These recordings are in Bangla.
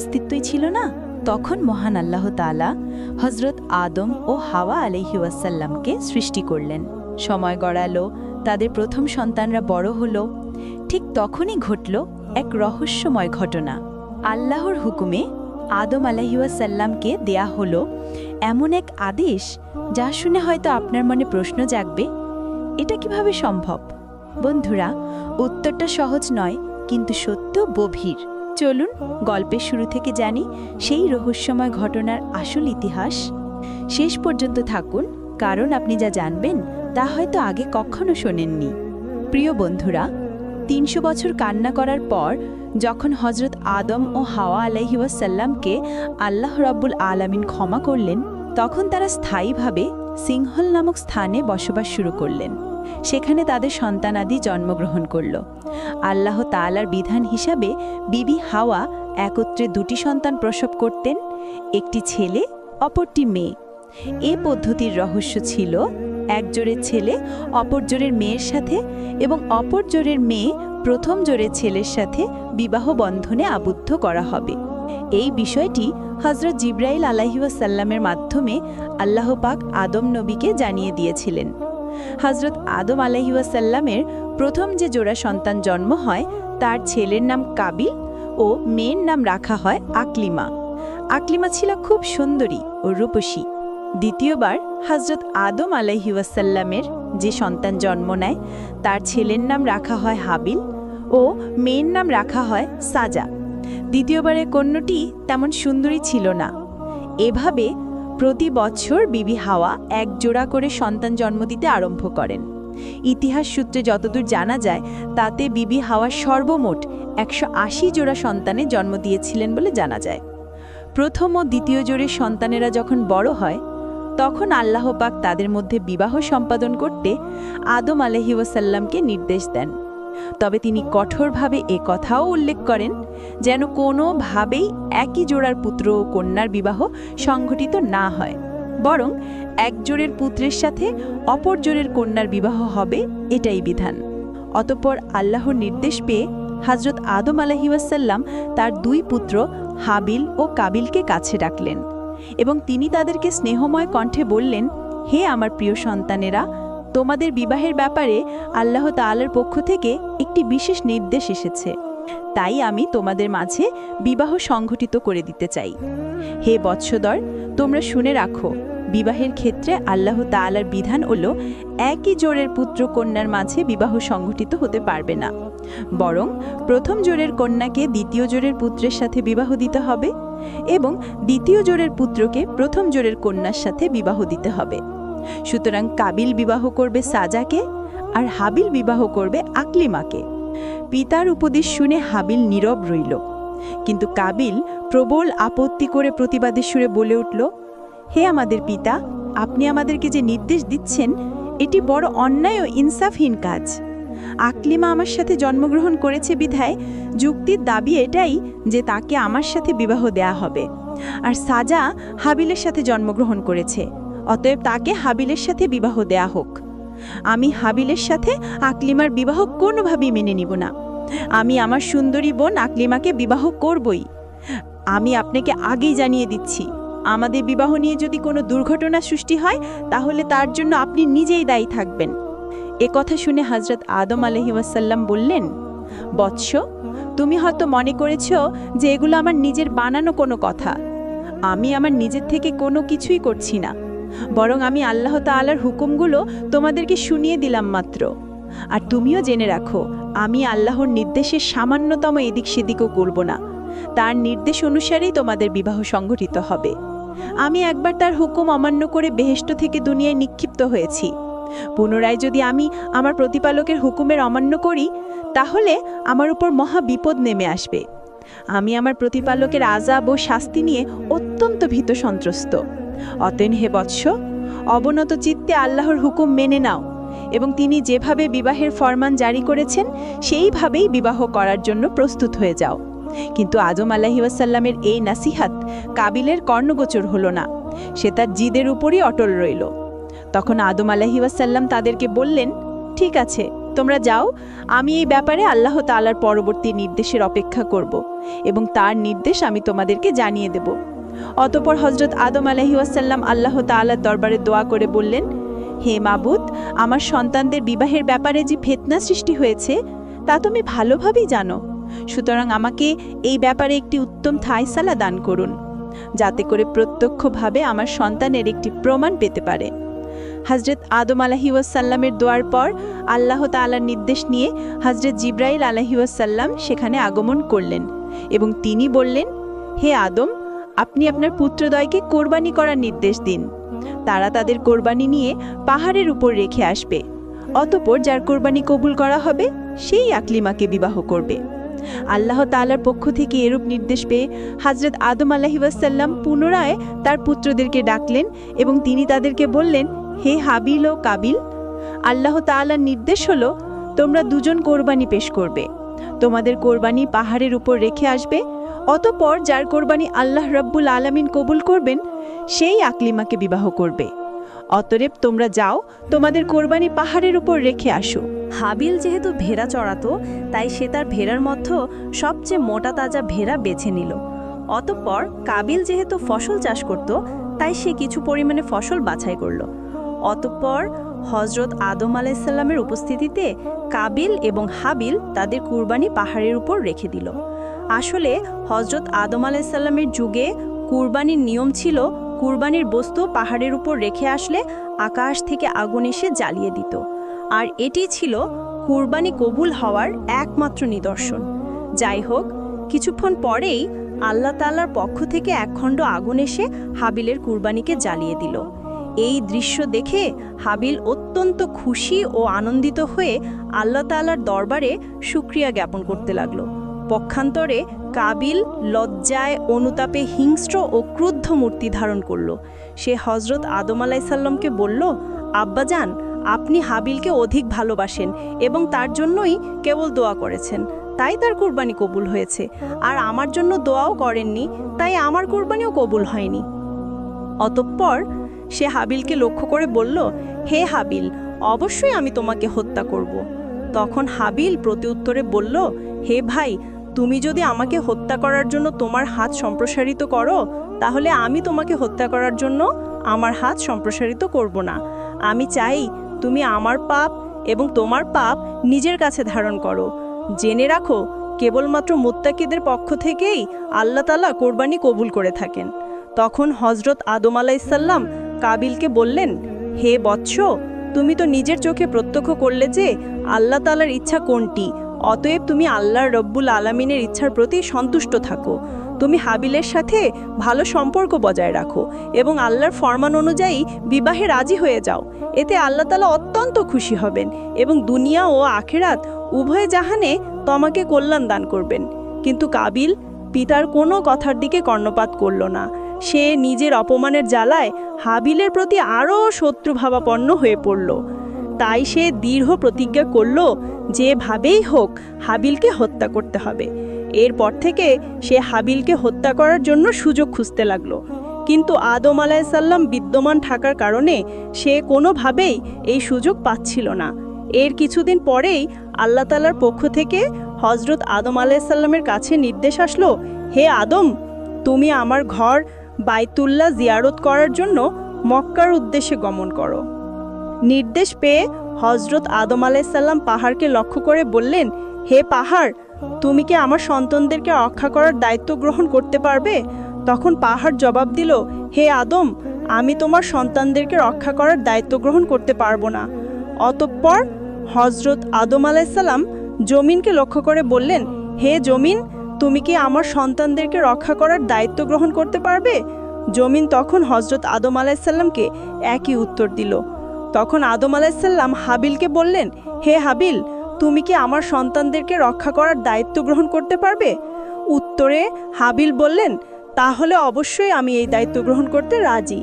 অস্তিত্বই ছিল না, তখন মহান আল্লাহ তাআলা হজরত আদম ও হাওয়া আলাইহি ওয়াসাল্লামকে সৃষ্টি করলেন। সময় গড়ালো, তাদের প্রথম সন্তানরা বড় হলো। ঠিক তখনই ঘটল এক রহস্যময় ঘটনা। আল্লাহর হুকুমে আদম আলাইহি ওয়াসাল্লামকে দেয়া হলো এমন এক আদেশ, যা শুনে হয়তো আপনার মনে প্রশ্ন জাগবে, এটা কিভাবে সম্ভব? বন্ধুরা, উত্তরটা সহজ নয়, কিন্তু সত্য গভীর। চলুন গল্পের শুরু থেকে জানি সেই রহস্যময় ঘটনার আসল ইতিহাস। শেষ পর্যন্ত থাকুন, কারণ আপনি যা জানবেন তা হয়তো আগে কখনো শোনেননি। প্রিয় বন্ধুরা, ৩০০ বছর কান্না করার পর যখন হজরত আদম ও হাওয়া আলাইহি ওয়াসাল্লামকে আল্লাহ রাব্বুল আলামিন ক্ষমা করলেন, তখন তারা স্থায়ীভাবে সিংহল নামক স্থানে বসবাস শুরু করলেন। সেখানে তাদের সন্তানাদি জন্মগ্রহণ করল। আল্লাহ তাআলার বিধান হিসাবে বিবি হাওয়া একত্রে দুটি সন্তান প্রসব করতেন, একটি ছেলে, অপরটি মেয়ে। এ পদ্ধতির রহস্য ছিল এক জোড়ের ছেলে অপর জোড়ের মেয়ের সাথে এবং অপর জোড়ের মেয়ে প্রথম জোড়ের ছেলের সাথে বিবাহ বন্ধনে আবদ্ধ করা হবে। এই বিষয়টি হযরত জিবরাইল আলাইহি ওয়াসাল্লামের মাধ্যমে আল্লাহ পাক আদম নবীকে জানিয়ে দিয়েছিলেন। হযরত আদম আলাইহি ওয়াসাল্লামের প্রথম যে জোড়া সন্তান জন্ম হয়, তার ছেলের নাম কাবিল ও মেয়ের নাম রাখা হয় আকলিমা। আকলিমা ছিল খুব সুন্দরী ও রূপসী। দ্বিতীয়বার হযরত আদম আলাইহি ওয়াসাল্লামের যে সন্তান জন্ম নেয়, তার ছেলের নাম রাখা হয় হাবিল ও মেয়ের নাম রাখা হয় সাজা। দ্বিতীয়বারের কন্যাটি তেমন সুন্দরী ছিল না। এভাবে প্রতি বছর বিবি হাওয়া এক জোড়া করে সন্তান জন্ম দিতে আরম্ভ করেন। ইতিহাস সূত্রে যতদূর জানা যায়, তাতে বিবি হাওয়া সর্বমোট ১৮০ জোড়া সন্তানের জন্ম দিয়েছিলেন বলে জানা যায়। প্রথম ও দ্বিতীয় জোড়ের সন্তানেরা যখন বড় হয়, তখন আল্লাহ পাক তাদের মধ্যে বিবাহ সম্পাদন করতে আদম আলাইহি ওয়াসাল্লামকে নির্দেশ দেন। তবে তিনি কঠোরভাবে কথাও উল্লেখ করেন যেন কোনোভাবেই একই জোড়ার পুত্র ও কন্যার বিবাহ সংঘটিত না হয়, বরং এক জোড়ের পুত্রের সাথে অপর জোড়ের কন্যার বিবাহ হবে, এটাই বিধান। অতঃপর আল্লাহর নির্দেশ পেয়ে হযরত আদম আলাইহি ওয়াসাল্লাম তার দুই পুত্র হাবিল ও কাবিলকে কাছে ডাকলেন এবং তিনি তাদেরকে স্নেহময় কণ্ঠে বললেন, হে আমার প্রিয় সন্তানেরা, তোমাদের বিবাহের ব্যাপারে আল্লাহ তাআলার পক্ষ থেকে একটি বিশেষ নির্দেশ এসেছে। তাই আমি তোমাদের মাঝে বিবাহ সংঘটিত করে দিতে চাই। হে বৎসদর, তোমরা শুনে রাখো, বিবাহের ক্ষেত্রে আল্লাহ তাআলার বিধান হলো একই জোড়ের পুত্র কন্যার মাঝে বিবাহ সংঘটিত হতে পারবে না, বরং প্রথম জোড়ের কন্যাকে দ্বিতীয় জোড়ের পুত্রের সাথে বিবাহ দিতে হবে এবং দ্বিতীয় জোড়ের পুত্রকে প্রথম জোড়ের কন্যার সাথে বিবাহ দিতে হবে। সুতরাং কাবিল বিবাহ করবে সাজাকে আর হাবিল বিবাহ করবে আকলিমাকে। পিতার উপদেশ শুনে হাবিল নীরব রইল, কিন্তু কাবিল প্রবল আপত্তি করে প্রতিবাদের সুরে বলে উঠল, হে আমাদের পিতা, আপনি আমাদেরকে যে নির্দেশ দিচ্ছেন, এটি বড় অন্যায় ও ইনসাফহীন কাজ। আকলিমা আমার সাথে জন্মগ্রহণ করেছে বিধায় যুক্তির দাবি এটাই যে তাকে আমার সাথে বিবাহ দেয়া হবে, আর সাজা হাবিলের সাথে জন্মগ্রহণ করেছে, অতএব তাকে হাবিলের সাথে বিবাহ দেয়া হোক। আমি হাবিলের সাথে আকলিমার বিবাহ কোনোভাবেই মেনে নিব না। আমি আমার সুন্দরী বোন আকলিমাকে বিবাহ করবই। আমি আপনাকে আগেই জানিয়ে দিচ্ছি, আমাদের বিবাহ নিয়ে যদি কোনো দুর্ঘটনা সৃষ্টি হয়, তাহলে তার জন্য আপনি নিজেই দায়ী থাকবেন। এ কথা শুনে হযরত আদম আলাইহি ওয়াসাল্লাম বললেন, বৎস, তুমি হয়তো মনে করেছ যে এগুলো আমার নিজের বানানো কোনো কথা। আমি আমার নিজের থেকে কোনো কিছুই করছি না, বরং আমি আল্লাহ তাআলার হুকুমগুলো তোমাদেরকে শুনিয়ে দিলাম মাত্র। আর তুমিও জেনে রাখো, আমি আল্লাহর নির্দেশের সামান্যতম এদিক সেদিকও করব না। তার নির্দেশ অনুসারেই তোমাদের বিবাহ সংঘটিত হবে। আমি একবার তার হুকুম অমান্য করে বেহেশত থেকে দুনিয়ায় নিক্ষিপ্ত হয়েছি। পুনরায় যদি আমি আমার প্রতিপালকের হুকুমের অমান্য করি, তাহলে আমার উপর মহা বিপদ নেমে আসবে। আমি আমার প্রতিপালকের আযাব ও শাস্তি নিয়ে অত্যন্ত ভীত সন্ত্রস্ত। অতএব হে বৎস, অবনত চিত্তে আল্লাহর হুকুম মেনে নাও এবং তিনি যেভাবে বিবাহের ফরমান জারি করেছেন, সেইভাবেই বিবাহ করার জন্য প্রস্তুত হয়ে যাও। কিন্তু আদম আলাইহি ওয়াসাল্লামের এই নাসিহাত কাবিলের কর্ণগোচর হলো না। সে তার জিদের উপরই অটল রইল। তখন আদম আলাইহি ওয়াসাল্লাম তাদেরকে বললেন, ঠিক আছে, তোমরা যাও, আমি এই ব্যাপারে আল্লাহ তাআলার পরবর্তী নির্দেশের অপেক্ষা করব এবং তার নির্দেশ আমি তোমাদেরকে জানিয়ে দেব। অতঃপর হযরত আদম আলাইহিস-সালাম আল্লাহ তাআলার দরবারে দোয়া করে বললেন, হে মাবুদ, আমার সন্তানদের বিবাহের ব্যাপারে যে ফিতনা সৃষ্টি হয়েছে তা তুমি ভালোভাবেই জানো। সুতরাং আমাকে এই ব্যাপারে একটি উত্তম ফায়সালা দান করুন, যাতে করে প্রত্যক্ষভাবে আমার সন্তানের একটি প্রমাণ পেতে পারে। হযরত আদম আলাইহিস-সালামের দোয়ার পর আল্লাহ তাআলার নির্দেশ নিয়ে হযরত জিবরাইল আলাইহিস-সালাম সেখানে আগমন করলেন এবং তিনি বললেন, হে আদম, আপনি আপনার পুত্রদ্বয়কে কোরবানি করার নির্দেশ দিন। তারা তাদের কোরবানি নিয়ে পাহাড়ের উপর রেখে আসবে। অতঃপর যার কোরবানি কবুল করা হবে সেই আকলিমাকে বিবাহ করবে। আল্লাহ তাআলার পক্ষ থেকে এরূপ নির্দেশ পেয়ে হযরত আদম আলাইহিস-সালাম পুনরায় তার পুত্রদেরকে ডাকলেন এবং তিনি তাদেরকে বললেন, হে হাবিল ও কাবিল, আল্লাহ তাআলার নির্দেশ হলো তোমরা দুজন কোরবানি পেশ করবে। তোমাদের কোরবানি পাহাড়ের উপর রেখে আসবে। অতঃপর যার কোরবানি আল্লাহ রাব্বুল আলামিন কবুল করবেন সেই আকলিমাকে বিবাহ করবে। অতএব তোমরা যাও, তোমাদের কোরবানি পাহাড়ের উপর রেখে আসো। হাবিল যেহেতু ভেড়া চড়াতো, তাই সে তার ভেড়ার মধ্যে সবচেয়ে মোটা তাজা ভেড়া বেছে নিল। অতঃপর কাবিল যেহেতু ফসল চাষ করত, তাই সে কিছু পরিমাণে ফসল বাছাই করল। অতঃপর হযরত আদম আলাইহিস-সালামের উপস্থিতিতে কাবিল এবং হাবিল তাদের কুরবানি পাহাড়ের উপর রেখে দিল। আসলে হযরত আদম আলাইহিস-সালামের যুগে কুরবানির নিয়ম ছিল, কুরবানির বস্তু পাহাড়ের উপর রেখে আসলে আকাশ থেকে আগুন এসে জ্বালিয়ে দিত, আর এটি ছিল কুরবানি কবুল হওয়ার একমাত্র নিদর্শন। যাই হোক, কিছুক্ষণ পরেই আল্লাহ তাআলার পক্ষ থেকে একখণ্ড আগুন এসে হাবিলের কুরবানিকে জ্বালিয়ে দিল। এই দৃশ্য দেখে হাবিল অত্যন্ত খুশি ও আনন্দিত হয়ে আল্লাহ তাআলার দরবারে শুকরিয়া জ্ঞাপন করতে লাগলো। পক্ষান্তরে কাবিল লজ্জায় অনুতাপে হিংস্র ও ক্রুদ্ধ মূর্তি ধারণ করল। সে হযরত আদম আলাইহিস-সালামকে বলল, আব্বাজান, আপনি হাবিলকে অধিক ভালোবাসেন এবং তার জন্যই কেবল দোয়া করেছেন, তাই তার কুরবানি কবুল হয়েছে, আর আমার জন্য দোয়াও করেননি, তাই আমার কুরবানিও কবুল হয়নি। অতঃপর সে হাবিলকে লক্ষ্য করে বলল, হে হাবিল, অবশ্যই আমি তোমাকে হত্যা করব। তখন হাবিল প্রত্যুত্তরে বলল, হে ভাই, তুমি যদি আমাকে হত্যা করার জন্য তোমার হাত সম্প্রসারিত করো, তাহলে আমি তোমাকে হত্যা করার জন্য আমার হাত সম্প্রসারিত করব না। আমি চাই তুমি আমার পাপ এবং তোমার পাপ নিজের কাছে ধারণ করো। জেনে রাখো, কেবলমাত্র মুত্তাকিদের পক্ষ থেকেই আল্লাহ তাআলা কোরবানি কবুল করে থাকেন। তখন হযরত আদম আলাইহিস-সালাম কাবিলকে বললেন, হে বৎস, তুমি তো নিজের চোখে প্রত্যক্ষ করলে যে আল্লাহ তাআলার ইচ্ছা কোনটি, অতএব তুমি আল্লাহর রব্বুল আলামিনের ইচ্ছার প্রতি সন্তুষ্ট থাকো। তুমি হাবিলের সাথে ভালো সম্পর্ক বজায় রাখো এবং আল্লাহর ফরমান অনুযায়ী বিবাহে রাজি হয়ে যাও। এতে আল্লাহ তাআলা অত্যন্ত খুশি হবেন এবং দুনিয়া ও আখিরাত উভয় জাহানে তোমাকে কল্যাণ দান করবেন। কিন্তু কাবিল পিতার কোনো কথার দিকে কর্ণপাত করল না। সে নিজের অপমানের জ্বালায় হাবিলের প্রতি আরও শত্রুভাবাপন্ন হয়ে পড়ল। তাই সে দৃঢ় প্রতিজ্ঞা করল, যেভাবেই হোক হাবিলকে হত্যা করতে হবে। এরপর থেকে সে হাবিলকে হত্যা করার জন্য সুযোগ খুঁজতে লাগলো। কিন্তু আদম আলাইহিস-সালাম বিদ্যমান থাকার কারণে সে কোনোভাবেই এই সুযোগ পাচ্ছিল না। এর কিছুদিন পরেই আল্লাহ তাআলার পক্ষ থেকে হযরত আদম আলাইহিস-সালামের কাছে নির্দেশ আসলো, হে আদম, তুমি আমার ঘর বাইতুল্লাহ জিয়ারত করার জন্য মক্কার উদ্দেশ্যে গমন করো। নির্দেশ পেয়ে হযরত আদম আলাইহিস-সালাম পাহাড়কে লক্ষ্য করে বললেন, হে পাহাড়, তুমি কি আমার সন্তানদেরকে রক্ষা করার দায়িত্ব গ্রহণ করতে পারবে? তখন পাহাড় জবাব দিল, হে আদম, আমি তোমার সন্তানদেরকে রক্ষা করার দায়িত্ব গ্রহণ করতে পারবো না। অতঃপর হযরত আদম আলাইহিস-সালাম জমিনকে লক্ষ্য করে বললেন, হে জমিন, তুমি কি আমার সন্তানদেরকে রক্ষা করার দায়িত্ব গ্রহণ করতে পারবে? জমিন তখন হযরত আদম আলাইহিস-সালামকে একই উত্তর দিল। তখন আদম আলাইহিস-সালাম হাবিলকে বললেন, হে হাবিল, তুমি কি আমার সন্তানদেরকে রক্ষা করার দায়িত্ব গ্রহণ করতে পারবে? উত্তরে হাবিল বললেন, তাহলে অবশ্যই আমি এই দায়িত্ব গ্রহণ করতে রাজি।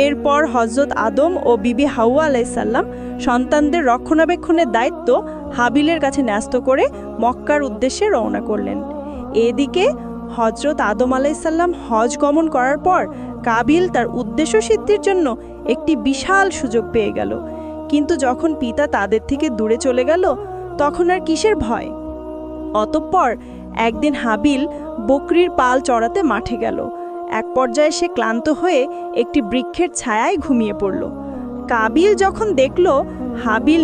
এরপর হযরত আদম ও বিবি হাওয়া আলাইহিস-সালাম সন্তানদের রক্ষণাবেক্ষণের দায়িত্ব হাবিলের কাছে ন্যস্ত করে মক্কার উদ্দেশ্যে রওনা করলেন। এদিকে হযরত আদম আলাইহিস-সালাম হজ গমন করার পর কাবিল তার উদ্দেশ্য সিদ্ধির জন্য একটি বিশাল সুযোগ পেয়ে গেল। কিন্তু যখন পিতা তাদের থেকে দূরে চলে গেল তখন আর কিসের ভয়? অতঃপর একদিন হাবিল বকরির পাল চড়াতে মাঠে গেল। এক পর্যায়ে সে ক্লান্ত হয়ে একটি বৃক্ষের ছায়ায় ঘুমিয়ে পড়ল। কাবিল যখন দেখল হাবিল